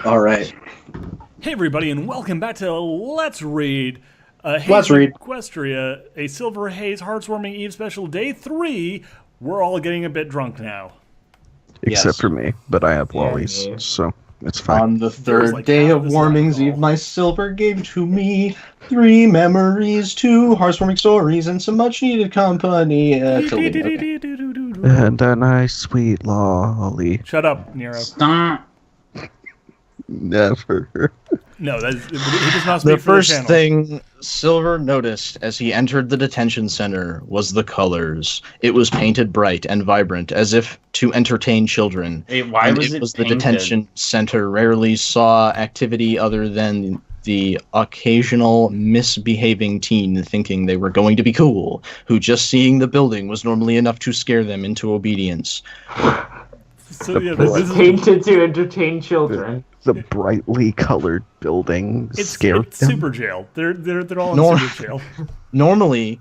All right. Hey everybody, and welcome back to Let's Read. Let's read. Equestria, a Silver Haze Heartswarming Eve special, day 3. We're all getting a bit drunk now. Except Yes. for me, but I have lollies, Yeah. so it's fine. On the third like day half of this Warming's alcohol. Eve, my silver gave to me 3 memories, 2 heartwarming stories, and some much-needed company. Till the okay. And a nice sweet lolly. Shut up, Nero. Stop. Never. No, he does not speak The for first the channel. thing Silver noticed as he entered the detention center was the colors. It was painted bright and vibrant, as if to entertain children. Wait, why And was it it was the painted? detention center rarely saw activity other than the occasional misbehaving teen thinking they were going to be cool, who just seeing the building was normally enough to scare them into obedience. So, yeah, this is Painted to entertain children. The brightly colored building scared it's them. super jail. They're all in Nor- super jail. Normally,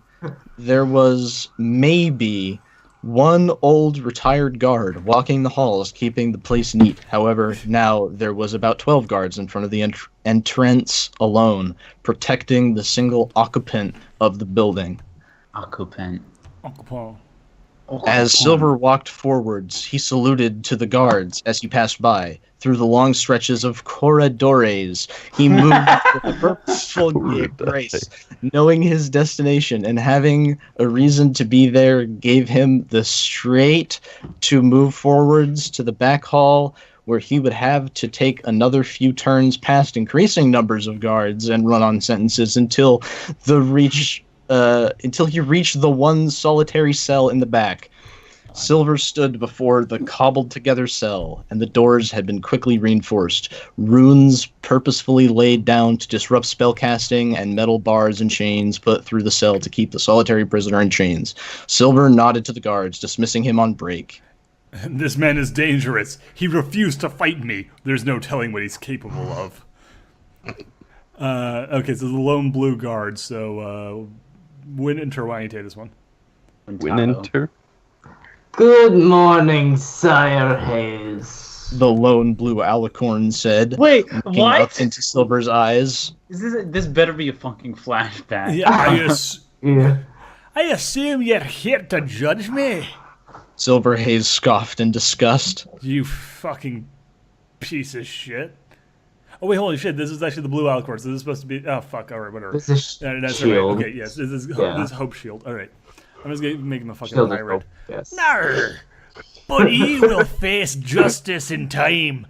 there was maybe one old retired guard walking the halls, keeping the place neat. However, now there was about 12 guards in front of the entrance alone, protecting the single occupant of the building. Occupant. Uncle Paul. As Silver walked forwards, he saluted to the guards as he passed by. Through the long stretches of corridores, he moved with a purposeful grace, knowing his destination and having a reason to be there gave him the straight to move forwards to the back hall, where he would have to take another few turns past increasing numbers of guards and run on sentences until he reached the one solitary cell in the back. Silver stood before the cobbled-together cell, and the doors had been quickly reinforced. Runes purposefully laid down to disrupt spellcasting, and metal bars and chains put through the cell to keep the solitary prisoner in chains. Silver nodded to the guards, dismissing him on break. This man is dangerous. He refused to fight me. There's no telling what he's capable of. Okay, so the lone blue guard. So, Winter, why don't you take this one? Winter? Good morning, Sire Hayes. The lone blue alicorn said, Wait, looking up what? into Silver's eyes. This better be a fucking flashback. Yeah, Yeah. I assume you're here to judge me. Silver Haze scoffed in disgust. You fucking piece of shit. Oh wait, holy shit! This is actually the blue alicorn. So this is supposed to be. Oh fuck! All right, whatever. This is That's Shield. right. Okay, yes, this is Hope Shield. All right, I'm just gonna make him a fucking Shield is pirate. hope, yes. Nar! But he will face justice in time.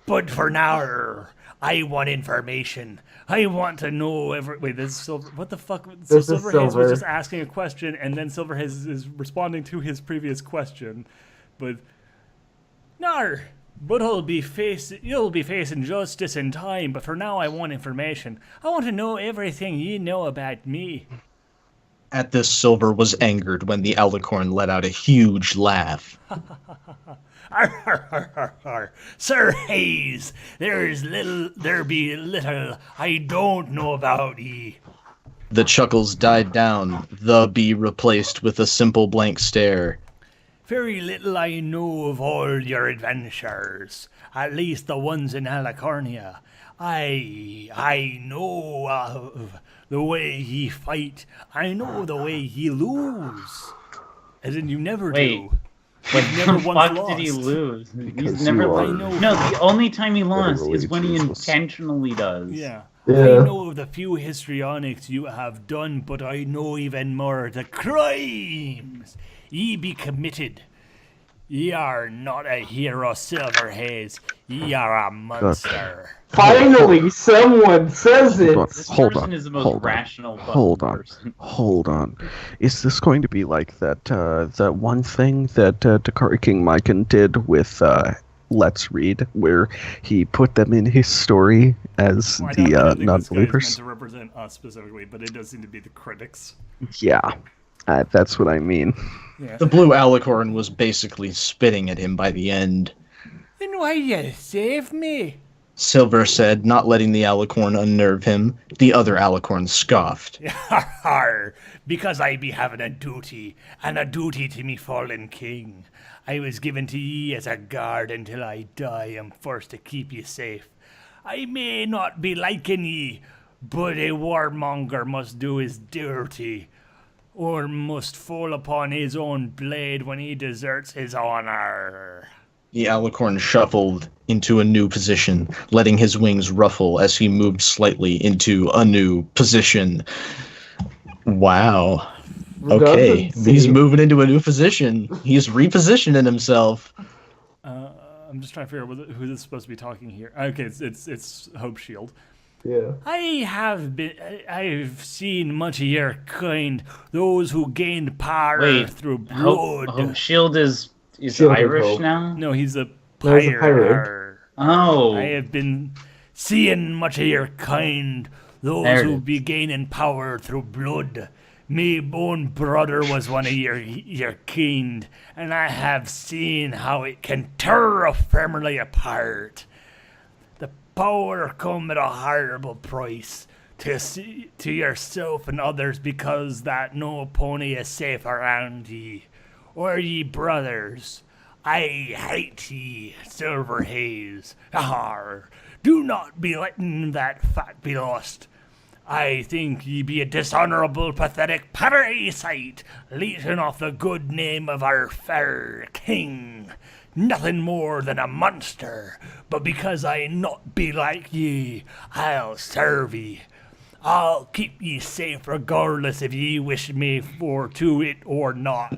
But for now, I want information. I want to know Wait, this is Silver. What the fuck? So This is Silver Haze was Silver. just asking a question, and then Silver Haze is responding to his previous question. But Nar! But you'll be facing justice in time. But for now, I want information. I want to know everything you know about me. At this, Silver was angered when the alicorn let out a huge laugh. Arr, arr, arr, arr, arr. Sir Hayes, there be little I don't know about ye. The chuckles died down, the bee replaced with a simple blank stare. Very little I know of all your adventures, at least the ones in Alicornia. I know of the way ye fight. I know the way ye lose. As in, you never Wait. do. But never the once fuck lost. did he lose? Because He's never you like. are No, the only time he lost literally is when he useless. intentionally does. Yeah. Yeah. I know of the few histrionics you have done, but I know even more the crimes ye be committed. Ye are not a hero, Silver Haze. Ye are a monster. Finally, someone says it. This Hold person on, is the most hold on, rational hold fucking on. person. Hold on. Is this going to be like that one thing that Dakari King Myken did with Let's Read, where he put them in his story as Well, I don't the think this guy is meant non-believers? to represent us specifically, but it does seem to be the critics. Yeah, that's what I mean. Yeah. The blue alicorn was basically spitting at him by the end. Then why you save me? Silver said, not letting the alicorn unnerve him. The other alicorn scoffed. Har, because I be having a duty, and a duty to me fallen king. I was given to ye as a guard until I die. I'm forced to keep ye safe. I may not be liking ye, but a warmonger must do his duty, or must fall upon his own blade when he deserts his honor. The alicorn shuffled into a new position, letting his wings ruffle as he moved slightly into a new position. Wow. Okay, he's moving into a new position. He's repositioning himself. I'm just trying to figure out who this is supposed to be talking here. Okay, it's Hope Shield. Yeah. I've seen much of your kind, those who gained power through blood. Hope Shield is Shield Irish Hope. now? No, he's a No, he's a pirate. pirate. Oh. I have been seeing much of your kind, those There it who is. be gaining power through blood. Me own brother was one of your kind, and I have seen how it can tear a family apart. The power come at a horrible price to yourself and others, because that no pony is safe around ye. Or ye brothers, I hate ye, Silver Haze. Arr, do not be letting that fat be lost. I think ye be a dishonorable, pathetic parasite, leeching off the good name of our fair king. Nothing more than a monster, but because I not be like ye, I'll serve ye. I'll keep ye safe regardless if ye wish me for to it or not.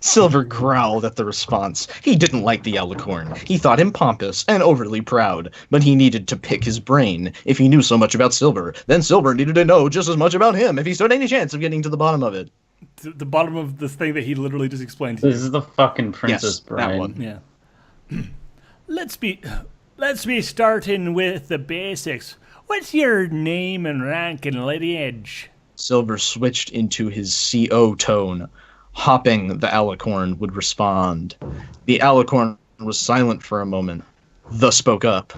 Silver growled at the response. He didn't like the alicorn. He thought him pompous and overly proud, but he needed to pick his brain. If he knew so much about Silver, then Silver needed to know just as much about him if he stood any chance of getting to the bottom of it. The bottom of this thing that he literally just explained to you. This is the fucking Princess Yes, Bride. that one. Yeah. Let's be starting with the basics. What's your name and rank and lineage? Silver switched into his CO tone. Hopping, the alicorn would respond. The alicorn was silent for a moment, thus spoke up.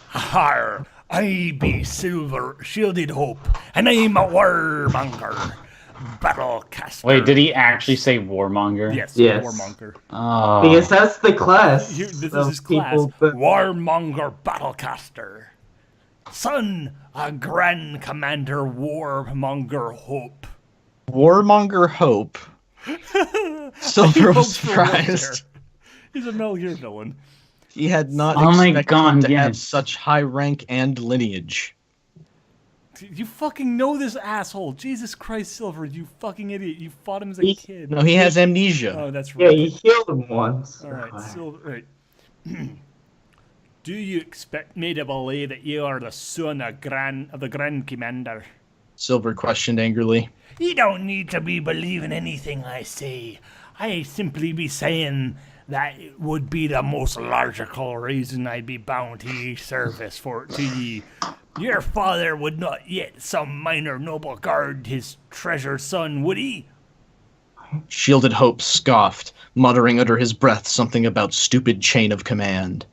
Har, I be Silver Shielded Hope, and I'm a warmonger, battlecaster. Wait, did he actually say warmonger? Yes, Yes. warmonger. Oh. Because that's the class. This is of his class. people that- Warmonger battlecaster. Son, a grand commander, warmonger Hope. Warmonger Hope. Silver He was hopes for Metal Gear. surprised. He's a Metal Gear villain. He had not Oh my expected God, to have yes. such high rank and lineage. You fucking know this asshole. Jesus Christ, Silver, you fucking idiot. You fought him as a He- kid. No, he has amnesia. Oh, that's Yeah, right. you healed him once. Alright, Silver. Right. Do you expect me to believe that you are the son of the Grand Commander? Silver questioned angrily. You don't need to be believing anything I say. I simply be saying that it would be the most logical reason I'd be bound to ye service to ye. Your father would not yet some minor noble guard his treasured son, would he? Shielded Hope scoffed, muttering under his breath something about stupid chain of command.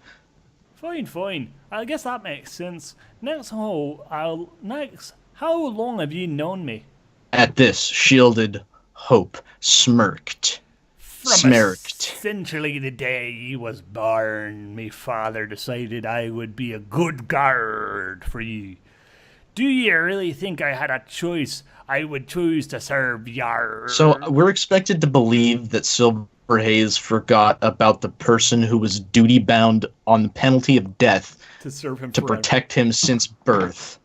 Fine. I guess that makes sense. How long have you known me? At this, Shielded Hope smirked. Essentially the day he was born, me father decided I would be a good guard for you. Do you really think I had a choice? I would choose to serve yar. So we're expected to believe that Silver Haze forgot about the person who was duty-bound on the penalty of death to serve him to forever. protect him since birth.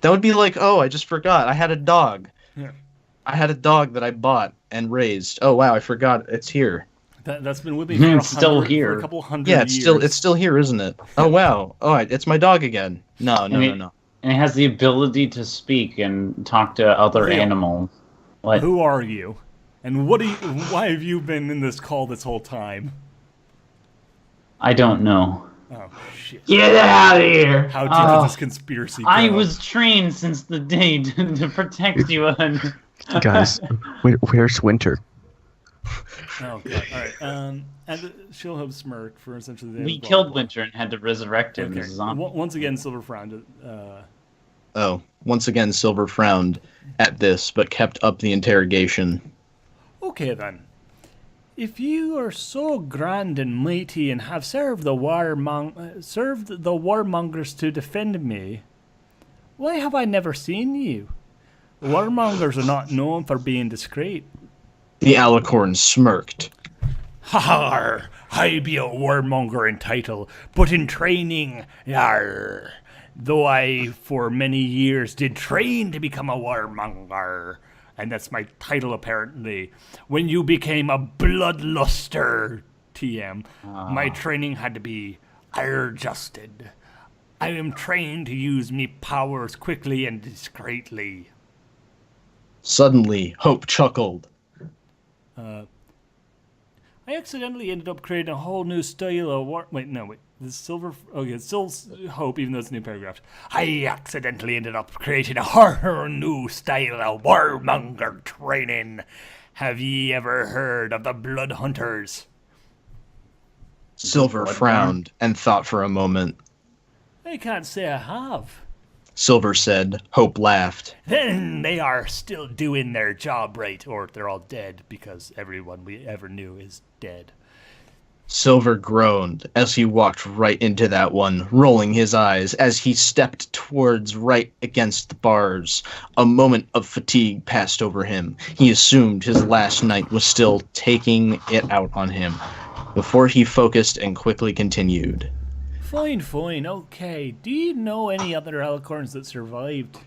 That would be like, oh, I just forgot. I had a dog. Yeah. I had a dog that I bought and raised. Oh, wow, I forgot. It's here. That's been with me Mhm, for, it's still here. for a couple hundred Yeah, years. it's still here, isn't it? Oh, wow. Oh, it's my dog again. No. And it has the ability to speak and talk to other Hey. animals. What? Who are you? And why have you been in this call this whole time? I don't know. Oh, shit. Get out of here! How deep does this conspiracy go? I was trained since the day to protect you. Guys, where's Winter? Oh god. All right. And she'll have smirked for essentially the We killed Winter and had to resurrect him Okay. as a zombie. Once again, Silver frowned. Oh, once again, Silver frowned at this, but kept up the interrogation. Okay then. If you are so grand and mighty and have served the warmongers to defend me, why have I never seen you? Warmongers are not known for being discreet. The alicorn smirked. Har! I be a warmonger in title, but in training, yar. Though I, for many years, did train to become a warmonger, and that's my title apparently. When you became a bloodluster, TM, my training had to be adjusted. I am trained to use me powers quickly and discreetly. Suddenly, Hope chuckled. I accidentally ended up creating a whole new style of war. Wait, no, wait. The Silver. Okay, it's still Hope, even though it's a new paragraph. I accidentally ended up creating a whole new style of warmonger training. Have ye ever heard of the Blood Hunters? Silver frowned and thought for a moment. I can't say I have. Silver said. Hope laughed. Then they are still doing their job right, or they're all dead because everyone we ever knew is dead. Silver groaned as he walked right into that one, rolling his eyes as he stepped towards right against the bars. A moment of fatigue passed over him. He assumed his last night was still taking it out on him, before he focused and quickly continued. Fine, okay. Do you know any other alicorns that survived?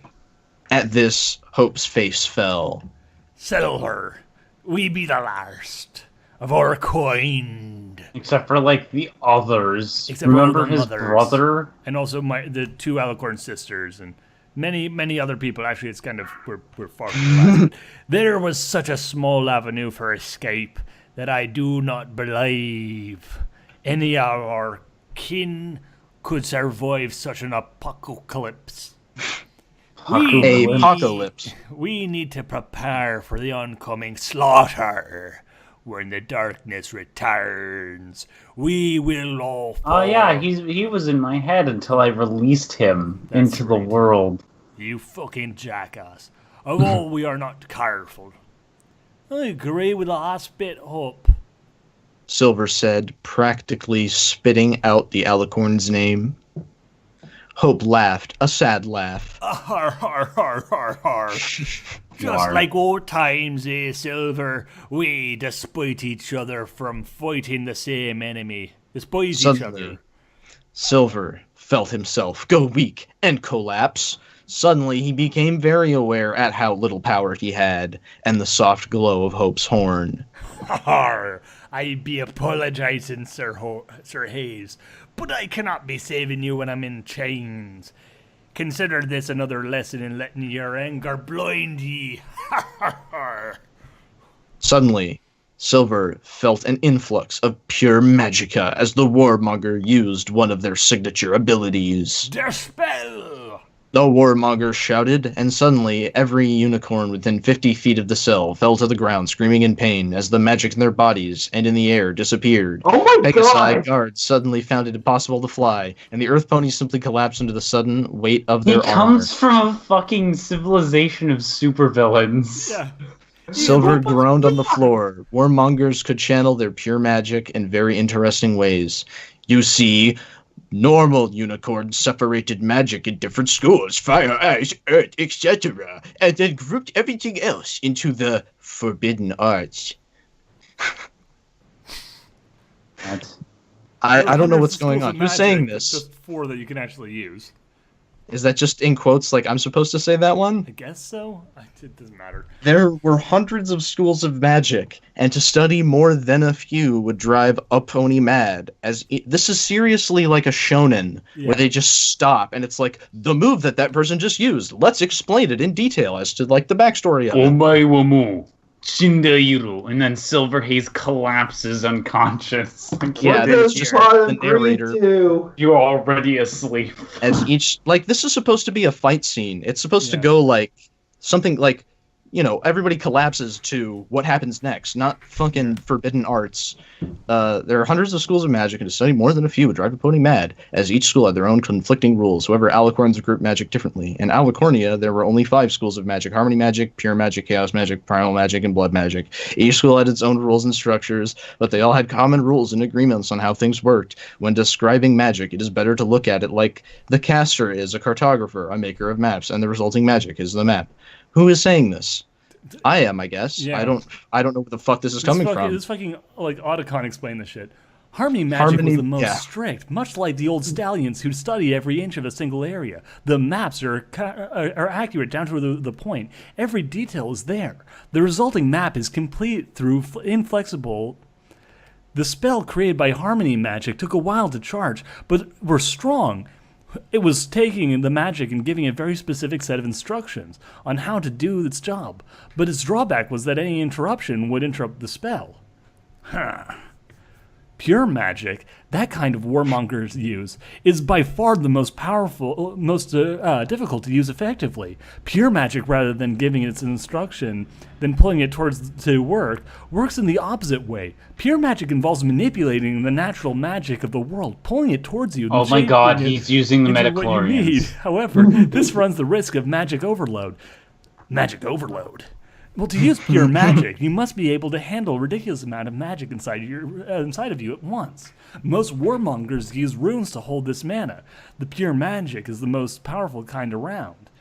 At this, Hope's face fell. Silver, we be the last of our kind. Except for, like, the others. Except for Remember the his mothers. brother? And also the two alicorn sisters and many other people. Actually, it's kind of, we're far from the last. There was such a small avenue for escape that I do not believe any of our kin could survive such an apocalypse. Apocalypse. We need to prepare for the oncoming slaughter. When the darkness returns, we will all fall. Oh yeah, he was in my head until I released him into the world. You fucking jackass. Although we are not careful. I agree with the last bit, Hope. Silver said, practically spitting out the alicorn's name. Hope laughed, a sad laugh. Har, har, har, har, har. Just like old times, Silver, we despite each other from fighting the same enemy. Despise each other. Silver felt himself go weak and collapse. Suddenly he became very aware at how little power he had, and the soft glow of Hope's horn. Har, I be apologizing, Sir Haze, but I cannot be saving you when I'm in chains. Consider this another lesson in letting your anger blind ye. Suddenly, Silver felt an influx of pure magicka as the warmonger used one of their signature abilities. Dispel! The warmonger shouted, and suddenly every unicorn within 50 feet of the cell fell to the ground screaming in pain as the magic in their bodies and in the air disappeared. Oh my Pegasi god! guards suddenly found it impossible to fly, and the earth ponies simply collapsed under the sudden weight of He their comes armor. from a fucking civilization of supervillains. Yeah. Silver groaned on the floor. Warmongers could channel their pure magic in very interesting ways. You see, normal unicorns separated magic in different schools, fire, ice, earth, etc., and then grouped everything else into the forbidden arts. I don't know what's going on. Who's saying this? Just 4 that you can actually use. Is that just in quotes like I'm supposed to say that one? I guess so. It doesn't matter. There were hundreds of schools of magic, and to study more than a few would drive a pony mad. This is seriously like a shonen, where they just stop, and it's like, the move that person just used. Let's explain it in detail as to, like, the backstory of it. Omae wa mo shindairu, and then Silver Haze collapses unconscious. Yeah, then it's just the narrator. You're already asleep. As each, like, this is supposed to be a fight scene. It's supposed to go like something like everybody collapses to what happens next, not fucking forbidden arts. There are hundreds of schools of magic, and to study more than a few would drive opponent mad, as each school had their own conflicting rules. However, alicorns group magic differently. In Alicornia, there were only 5 schools of magic: harmony magic, pure magic, chaos magic, primal magic, and blood magic. Each school had its own rules and structures, but they all had common rules and agreements on how things worked. When describing magic, it is better to look at it like the caster is a cartographer, a maker of maps, and the resulting magic is the map. Who is saying this? I am, I guess. Yeah. I don't know where the fuck this is coming from. This fucking, Otacon explained this shit. Harmony magic was the most strict, much like the old stallions who studied every inch of a single area. The maps are accurate down to the point. Every detail is there. The resulting map is complete through inflexible. The spell created by harmony magic took a while to charge, but were strong. It was taking the magic and giving a very specific set of instructions on how to do its job, but its drawback was that any interruption would interrupt the spell. Pure magic, that kind of warmongers use, is by far the most powerful, most difficult to use effectively. Pure magic, rather than giving its instruction, then pulling it to work, works in the opposite way. Pure magic involves manipulating the natural magic of the world, pulling it towards you. Oh my god, he's using the metachlorians. However, this runs the risk of magic overload. Magic overload. Well, to use pure magic, you must be able to handle a ridiculous amount of magic inside of you at once. Most warmongers use runes to hold this mana. The pure magic is the most powerful kind around.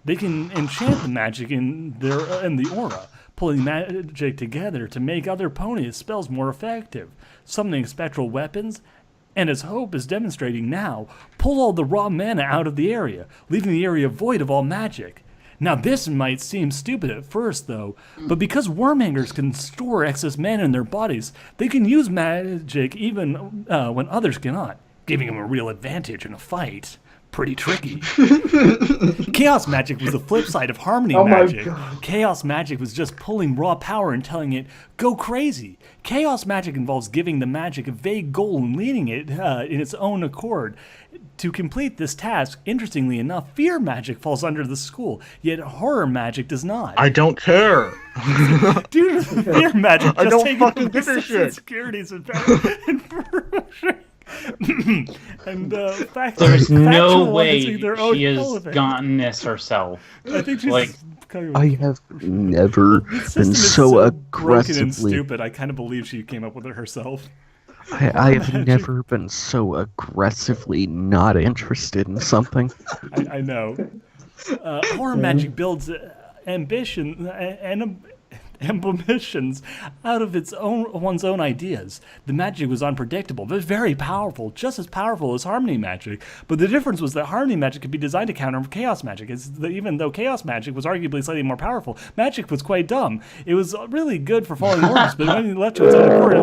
They can enchant the magic in the aura, pulling magic together to make other opponents' spells more effective, summoning spectral weapons, and as Hope is demonstrating now, pull all the raw mana out of the area, leaving the area void of all magic. Now this might seem stupid at first though, but because Warmongers can store excess mana in their bodies, they can use magic even when others cannot, giving them a real advantage in a fight. Pretty tricky. Chaos magic was the flip side of harmony magic. Chaos magic was just pulling raw power and telling it, go crazy. Chaos magic involves giving the magic a vague goal and leading it in its own accord. To complete this task, interestingly enough, fear magic falls under the school, yet horror magic does not. I don't care. Dude, fear magic just I don't taking fucking give a the shit. Securities and and there's no way she has gotten this herself. I think she's I have never been so aggressively broken and stupid. I kind of believe she came up with it herself. I have never been so aggressively not interested in something. I know. Horror magic builds ambition and ambitions out of one's own ideas. The magic was unpredictable, but very powerful, just as powerful as harmony magic. But the difference was that harmony magic could be designed to counter chaos magic. Even though chaos magic was arguably slightly more powerful, magic was quite dumb. It was really good for following orders, but when it left to its own accord,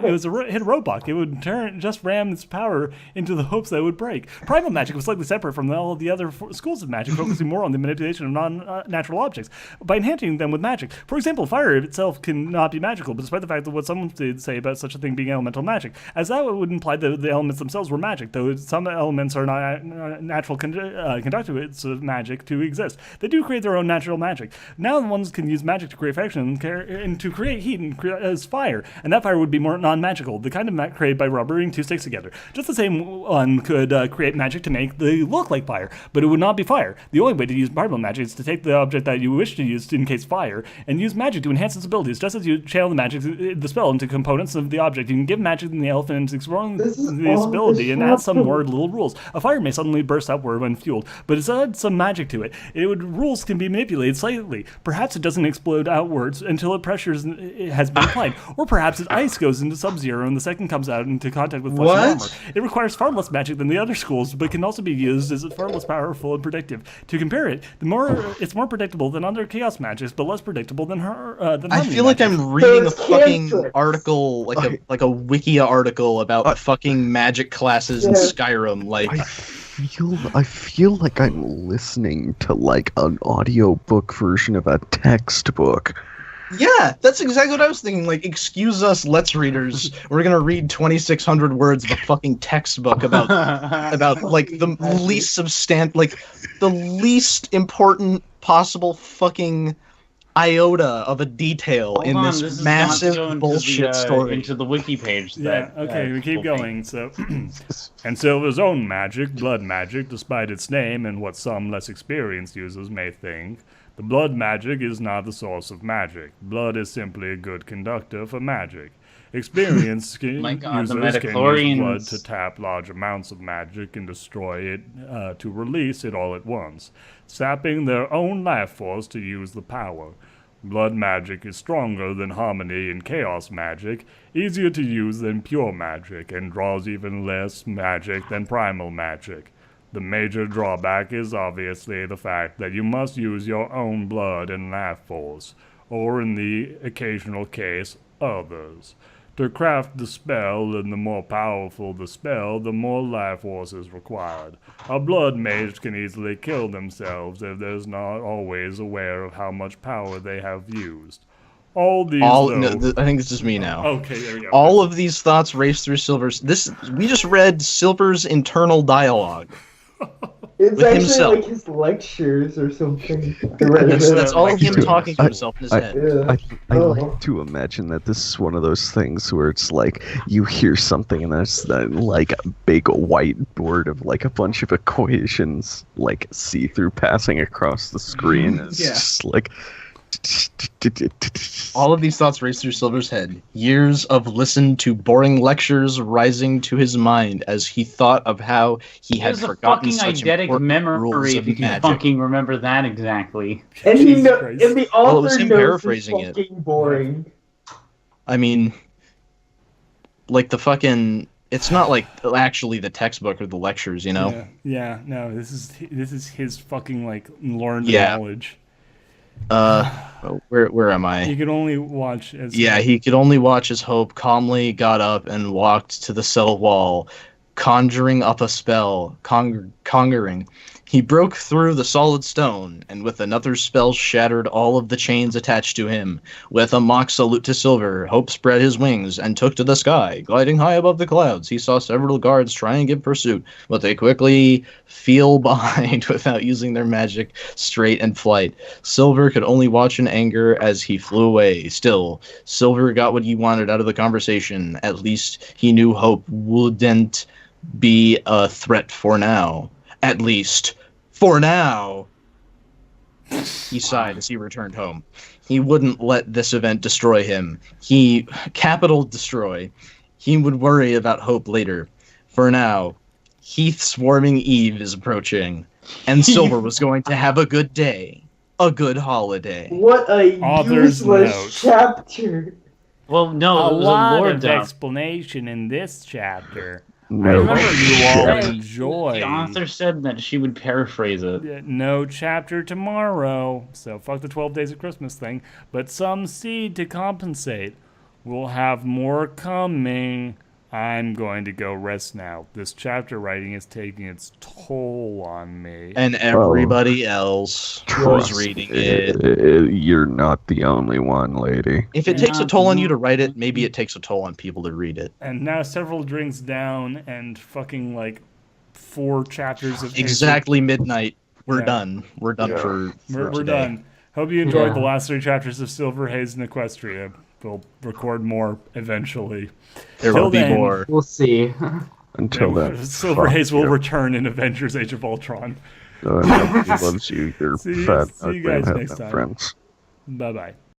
it was a hit roadblock. It would just ram its power into the hopes that it would break. Primal magic was slightly separate from all of the other schools of magic, focusing more on the manipulation of non-natural objects by enhancing them with magic. For example, fire itself cannot be magical, but despite the fact that what some did say about such a thing being elemental magic, as that would imply that the elements themselves were magic, though some elements are not natural conductors of magic to exist. They do create their own natural magic. Now the ones can use magic to create friction and to create heat and as fire, and that fire would be more non-magical, the kind of created by rubbering two sticks together. Just the same one could create magic to make they look like fire, but it would not be fire. The only way to use primal magic is to take the object that you wish to use in case fire, and use magic to enhance its abilities. Just as you channel the spell into components of the object, you can give magic in the elephant exploring this ability and add some more little rules. A fire may suddenly burst upward when fueled, but it's add some magic to it. Rules can be manipulated slightly. Perhaps it doesn't explode outwards until it has been applied, or perhaps its ice goes into sub-zero and the second comes out into contact with flesh and armor. It requires far less magic than the other schools, but can also be used as far less powerful and predictive. To compare it, it's more predictable than other chaos magics, but less predictable than I feel like I'm reading a fucking article, like a Wikia article about fucking magic classes in Skyrim. Like, I feel like I'm listening to like an audiobook version of a textbook. Yeah, that's exactly what I was thinking. Like, excuse us, Let's Readers. We're gonna read 2,600 words of a fucking textbook about like the least the least important possible fucking iota of a detail Hold in on, this this has massive got to go into bullshit story. into the wiki page. Yeah, That, okay, we keep told me. going. So, and Silver's own magic, blood magic, despite its name and what some less experienced users may think, the blood magic is not the source of magic. Blood is simply a good conductor for magic. Experienced My God, the users can use blood midichlorians. to tap large amounts of magic and destroy it to release it all at once, sapping their own life force to use the power. Blood magic is stronger than harmony and chaos magic, easier to use than pure magic, and draws even less magic than primal magic. The major drawback is obviously the fact that you must use your own blood and life force, or in the occasional case, others. To craft the spell, and the more powerful the spell, the more life force is required. A blood mage can easily kill themselves if they're not always aware of how much power they have used. All these, I think this is me now. Okay, there we go. All of these thoughts race through Silver's. We just read Silver's internal dialogue. It's With actually himself. like his lectures or something. That's all of him Lecture. talking to himself in his head. Yeah. I Oh. like to imagine that this is one of those things where it's like you hear something and there's like a big whiteboard of like a bunch of equations like see through passing across the screen. It's Yeah. just like All of these thoughts race through Silver's head. Years of listened to boring lectures rising to his mind as he thought of how he had There's a forgotten fucking such eidetic important rules memory of if you can magic. fucking remember that exactly. And Jesus Christ. and the Well, it author was him knows paraphrasing it's it. fucking boring. I mean, like the fucking. It's not like actually the textbook or the lectures, you know. Yeah, no, this is his fucking like learned Yeah. knowledge. Where am I? You can only watch as Yeah, he could only watch as Hope calmly got up and walked to the cell wall, conjuring up a spell, conjuring. He broke through the solid stone, and with another spell shattered all of the chains attached to him. With a mock salute to Silver, Hope spread his wings and took to the sky. Gliding high above the clouds, he saw several guards try and give pursuit, but they quickly feel behind without using their magic straight in flight. Silver could only watch in anger as he flew away. Still, Silver got what he wanted out of the conversation. At least he knew Hope wouldn't be a threat for now. At least, for now. He sighed as he returned home. He wouldn't let this event destroy him. Capital destroy. He would worry about Hope later. For now, Heath's swarming eve is approaching, and Silver was going to have a good day. A good holiday. What a Author's useless note. chapter. Well, no, A it was lot a lore of dump. explanation in this chapter. I no. remember you all Yeah. enjoy. The author said that she would paraphrase it. No chapter tomorrow, so fuck the 12 Days of Christmas thing, but some seed to compensate. We'll have more coming. I'm going to go rest now. This chapter writing is taking its toll on me. And everybody else who's reading it. You're not the only one, lady. If it takes a toll on you to write it, maybe it takes a toll on people to read it. And now several drinks down and fucking like 4 chapters of Exactly midnight. We're Yeah. done. We're done for We're today. done. Hope you enjoyed Yeah. the last 3 chapters of Silver Haze and Equestria. We'll record more eventually. There Till will be then. more. We'll see. Until then, Silver fuck Haze will you. return in Avengers Age of Ultron. Nobody loves you. You're See you- fat, see you ugly, guys and have next no time. friends. Bye bye.